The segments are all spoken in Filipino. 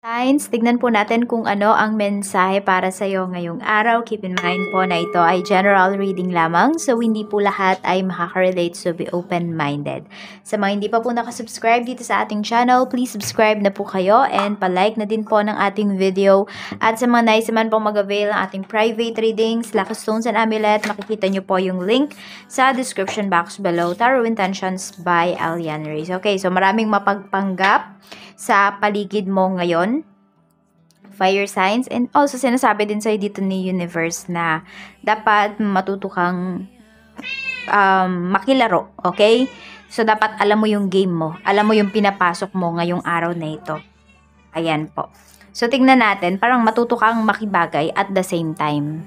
Signs, tignan po natin kung ano ang mensahe para sa iyo ngayong araw. Keep in mind po na ito ay general reading lamang, so hindi po lahat ay makaka-relate, so be open-minded. Sa mga hindi pa po nakasubscribe dito sa ating channel, please subscribe na po kayo and palike na din po ng ating video. At sa mga nais naman pong mag-avail ng ating private readings, Lucky Stones and Amulet, makikita nyo po yung link sa description box below. Tarot Intentions by Alian Reyes. Okay, so maraming mapagpanggap sa paligid mo ngayon, fire signs, and also sinasabi din sa'yo dito ni universe na dapat matuto kang makilaro, okay? So dapat alam mo yung game mo, alam mo yung pinapasok mo ngayong araw na ito. Ayan po. So tignan natin, parang matuto kang makibagay at the same time.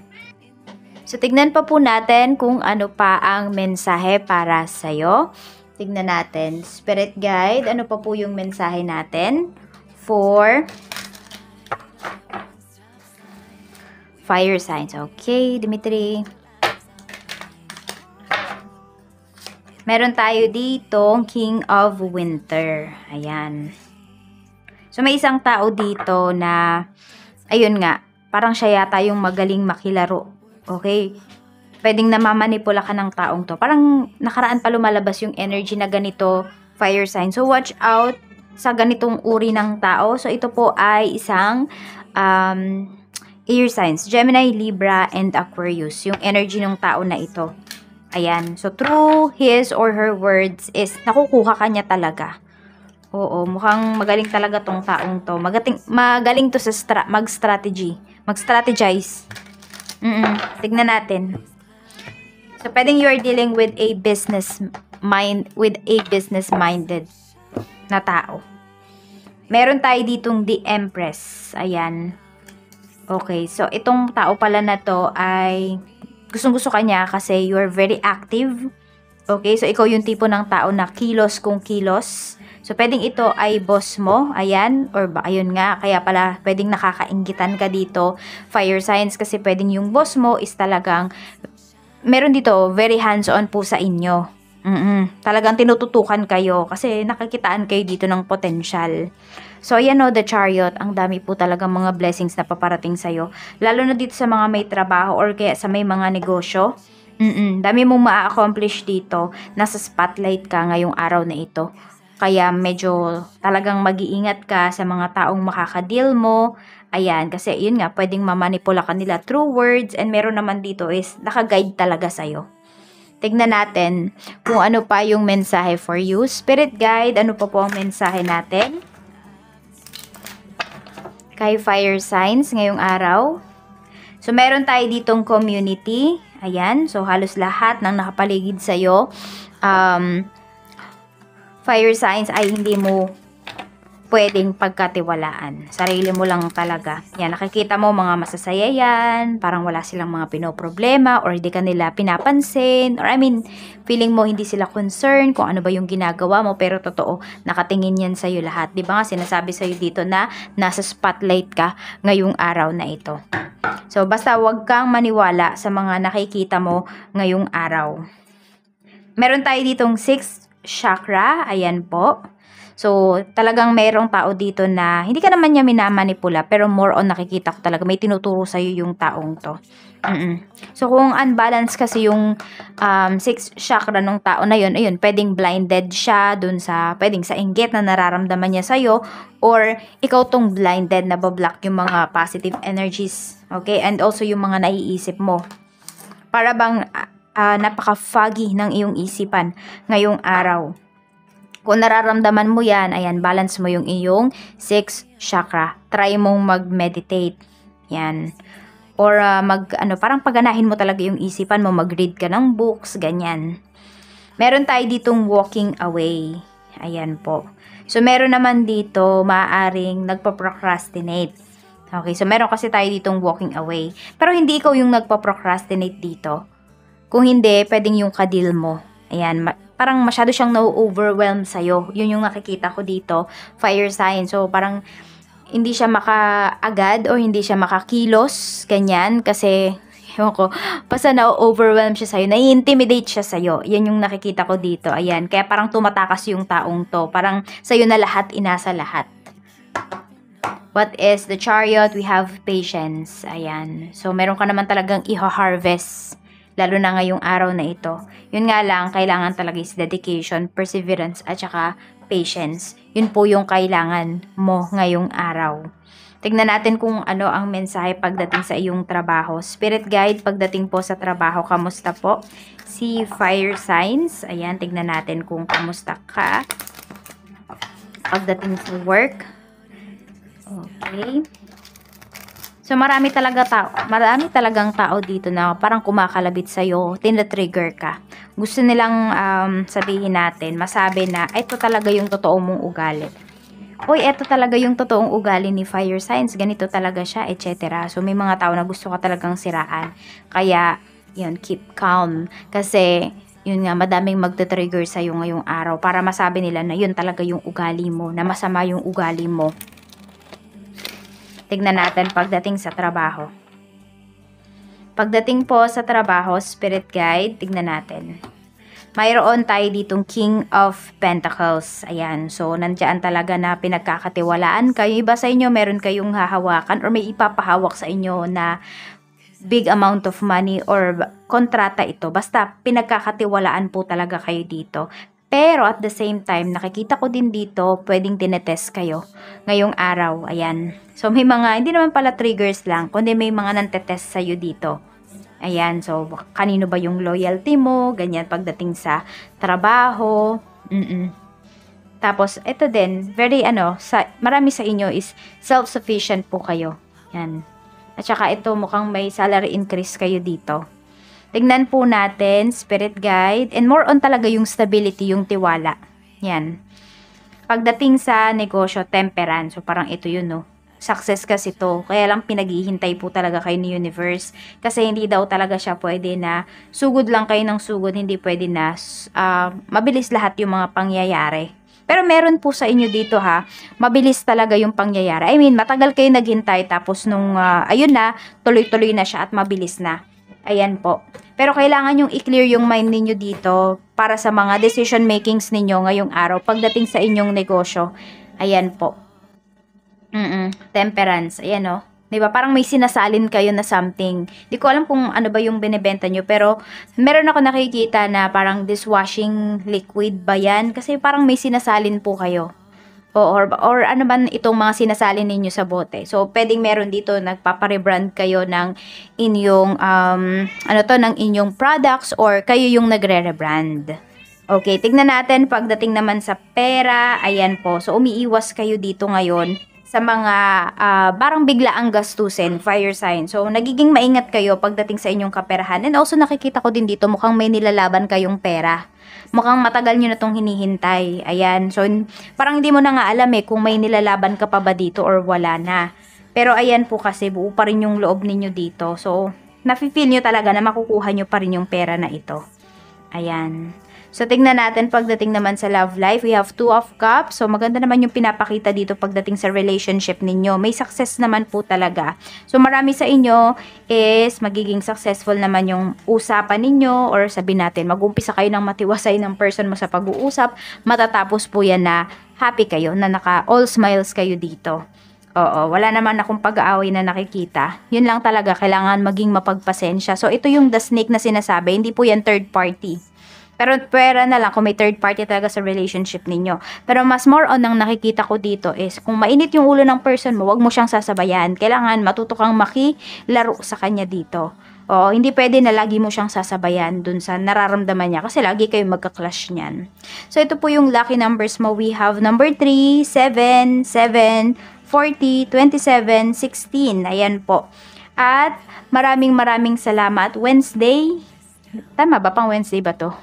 So tignan pa po natin kung ano pa ang mensahe para sa'yo. Tignan natin, Spirit Guide, ano pa po yung mensahe natin for fire signs. Okay, Dimitri. Meron tayo dito, King of Winter. Ayan. So, may isang tao dito na, ayun nga, parang siya yata yung magaling makilaro. Okay? Pwedeng namamanipula ka ng taong to. Parang nakaraan pa lumalabas yung energy na ganito, fire sign. So, watch out sa ganitong uri ng tao. So, ito po ay isang air signs. Gemini, Libra, and Aquarius. Yung energy ng tao na ito. Ayan. So, through his or her words is nakukuha ka niya talaga. Oo, mukhang magaling talaga tong taong to. Magaling to sa mag-strategy. Mag-strategize. Tignan natin. So, pwedeng you're dealing with a business-minded na tao. Meron tayo ditong the Empress. Ayan. Okay, so itong tao pala na to ay gustong-gusto ka niya kasi you're very active. Okay, so ikaw yung tipo ng tao na kilos kung kilos. So, pwedeng ito ay boss mo, ayan, or ayun nga, kaya pala pwedeng nakakainggitan ka dito, fire signs, kasi pwedeng yung boss mo is talagang meron dito, very hands-on po sa inyo. Talagang tinututukan kayo kasi nakikitaan kayo dito ng potential. So, ayan o, the Chariot. Ang dami po talagang mga blessings na paparating sa'yo. Lalo na dito sa mga may trabaho or kaya sa may mga negosyo. Dami mong ma-accomplish dito. Nasa spotlight ka ngayong araw na ito. Kaya medyo talagang mag-iingat ka sa mga taong makakadeal mo. Ayan, kasi yun nga, pwedeng mamanipula ka nila through words, and meron naman dito is naka-guide talaga sa'yo. Tignan natin kung ano pa yung mensahe for you. Spirit Guide, ano pa po ang mensahe natin kay fire signs ngayong araw? So, meron tayo ditong community. Ayan, so halos lahat ng nakapaligid sa'yo. Fire signs ay hindi mo pwedeng pagkatiwalaan. Sarili mo lang talaga. Yan, nakikita mo mga masasaya yan, parang wala silang mga pinoproblema or hindi ka nila pinapansin, or I mean, feeling mo hindi sila concerned kung ano ba yung ginagawa mo, pero totoo, nakatingin yan sa'yo lahat. Di ba nga sinasabi sa'yo dito na nasa spotlight ka ngayong araw na ito. So, basta wag kang maniwala sa mga nakikita mo ngayong araw. Meron tayo ditong 6th chakra, ayan po. So, talagang merong tao dito na hindi ka naman niya minamanipula, pero more on nakikita ko talaga may tinuturo sa'yo yung taong to. So, kung unbalance kasi yung 6th chakra ng tao na yun, ayun, pwedeng blinded siya dun sa, pwedeng sa inggit na nararamdaman niya sa'yo, or ikaw tong blinded na bablock yung mga positive energies. Okay? And also yung mga naiisip mo. Para bang napaka-foggy ng iyong isipan ngayong araw. Kung nararamdaman mo yan, ayan, balance mo yung iyong 6th chakra. Try mong mag-meditate. Yan. Or parang paganahin mo talaga yung isipan mo, mag-read ka ng books, ganyan. Meron tayo ditong walking away. Ayan po. So, meron naman dito, maaaring nagpa-procrastinate. Okay, so meron kasi tayo ditong walking away. Pero hindi ikaw yung nagpa-procrastinate dito. Kung hindi, pwedeng yung kadil mo. Ayan, parang masyado siyang na-overwhelm sa'yo. Yun yung nakikita ko dito, fire sign. So, parang hindi siya makaagad o hindi siya makakilos, ganyan. Kasi, ewan ko, basta na-overwhelm siya sa'yo, nai-intimidate siya sa'yo. Yan yung nakikita ko dito. Ayan, kaya parang tumatakas yung taong to. Parang sa'yo na lahat, inasa lahat. What is the Chariot? We have patience. Ayan. So, meron ka naman talagang i-harvest. Lalo na ngayong araw na ito. Yun nga lang, kailangan talaga is dedication, perseverance, at saka patience. Yun po yung kailangan mo ngayong araw. Tignan natin kung ano ang mensahe pagdating sa iyong trabaho. Spirit guide, pagdating po sa trabaho, kamusta po? Si fire signs. Ayan, tignan natin kung kamusta ka. Pagdating sa work. Okay. So, marami talagang tao dito na parang kumakalabit sa'yo, tina-trigger ka. Gusto nilang sabihin natin, masabi na, ito talaga yung totoo mong ugali. Uy, ito talaga yung totoong ugali ni fire signs, ganito talaga siya, etc. So, may mga tao na gusto ka talagang siraan. Kaya, yun, keep calm. Kasi, yun nga, madaming magte-trigger sa'yo ngayong araw para masabi nila na yun talaga yung ugali mo, na masama yung ugali mo. Tignan natin pagdating sa trabaho. Pagdating po sa trabaho, spirit guide, tignan natin. Mayroon tayo ditong King of Pentacles. Ayan. So, nandiyan talaga na pinagkakatiwalaan kayo. Iba sa inyo, meron kayong hahawakan or may ipapahawak sa inyo na big amount of money or kontrata ito. Basta, pinagkakatiwalaan po talaga kayo dito. Pero at the same time, nakikita ko din dito, pwedeng tinetest kayo ngayong araw. Ayan. So, may mga, hindi naman pala triggers lang, kundi may mga nantetest sa'yo dito. Ayan. So, kanino ba yung loyalty mo? Ganyan, pagdating sa trabaho. Tapos, ito din, very marami sa inyo is self-sufficient po kayo. Yan. At saka ito, mukhang may salary increase kayo dito. Tignan po natin, spirit guide, and more on talaga yung stability, yung tiwala. Yan. Pagdating sa negosyo, temperance. So, parang ito yun, no? Success kasi to. Kaya lang pinaghihintay po talaga kayo ni universe. Kasi hindi daw talaga siya pwede na sugod lang kayo ng sugod. Hindi pwede na mabilis lahat yung mga pangyayari. Pero meron po sa inyo dito ha, mabilis talaga yung pangyayari. I mean, matagal kayo naghintay tapos nung, ayun na, tuloy-tuloy na siya at mabilis na. Ayan po. Pero kailangan yung i-clear yung mind ninyo dito para sa mga decision makings ninyo ngayong araw pagdating sa inyong negosyo. Ayan po. Temperance. Ayan o. Diba? Parang may sinasalin kayo na something. Di ko alam kung ano ba yung binibenta nyo. Pero meron ako nakikita na parang dishwashing liquid ba yan? Kasi parang may sinasalin po kayo. Or ano ba itong mga sinasalin ninyo sa bote. So, pwedeng meron dito, nagpaparebrand kayo ng inyong, ng inyong products or kayo yung nagre-rebrand. Okay, tignan natin pagdating naman sa pera. Ayan po. So, umiiwas kayo dito ngayon sa mga parang biglaang gastusin, fire sign. So, nagiging maingat kayo pagdating sa inyong kaperahan. And also, nakikita ko din dito, mukhang may nilalaban kayong pera. Mukhang matagal nyo na itong hinihintay. Ayan. So, parang hindi mo na nga alam kung may nilalaban ka pa ba dito or wala na. Pero ayan po kasi, buo pa rin yung loob ninyo dito. So, nafe-feel nyo talaga na makukuha nyo pa rin yung pera na ito. Ayan. So, tignan natin pagdating naman sa love life. We have 2 of cups. So, maganda naman yung pinapakita dito pagdating sa relationship ninyo. May success naman po talaga. So, marami sa inyo is magiging successful naman yung usapan ninyo or sabihin natin, mag-umpisa kayo ng matiwasay ng person mo sa pag-uusap. Matatapos po yan na happy kayo, na all smiles kayo dito. Oo, wala naman akong pag-aaway na nakikita. Yun lang talaga, kailangan maging mapagpasensya. So, ito yung the snake na sinasabi. Hindi po yan third party. Pero pwera na lang kung may third party talaga sa relationship ninyo. Pero mas more on ang nakikita ko dito is kung mainit yung ulo ng person mo, wag mo siyang sasabayan. Kailangan matuto kang makilaro sa kanya dito. O, hindi pwede na lagi mo siyang sasabayan dun sa nararamdaman niya kasi lagi kayo magka-clash niyan. So, ito po yung lucky numbers mo. We have number 3, 7, 7, 40, 27, 16. Ayan po. At maraming salamat. Wednesday. Tama ba? Pang Wednesday ba to?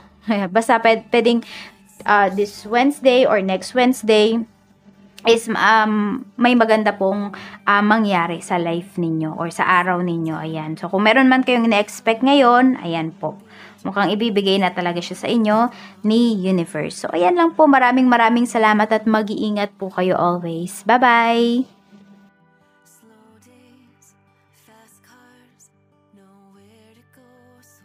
Basta pwedeng this Wednesday or next Wednesday is may maganda pong mangyari sa life ninyo or sa araw ninyo. Ayan. So, kung meron man kayong ina-expect ngayon, ayan po. Mukhang ibibigay na talaga siya sa inyo ni Universe. So, ayan lang po. Maraming salamat at mag-iingat po kayo always. Bye-bye!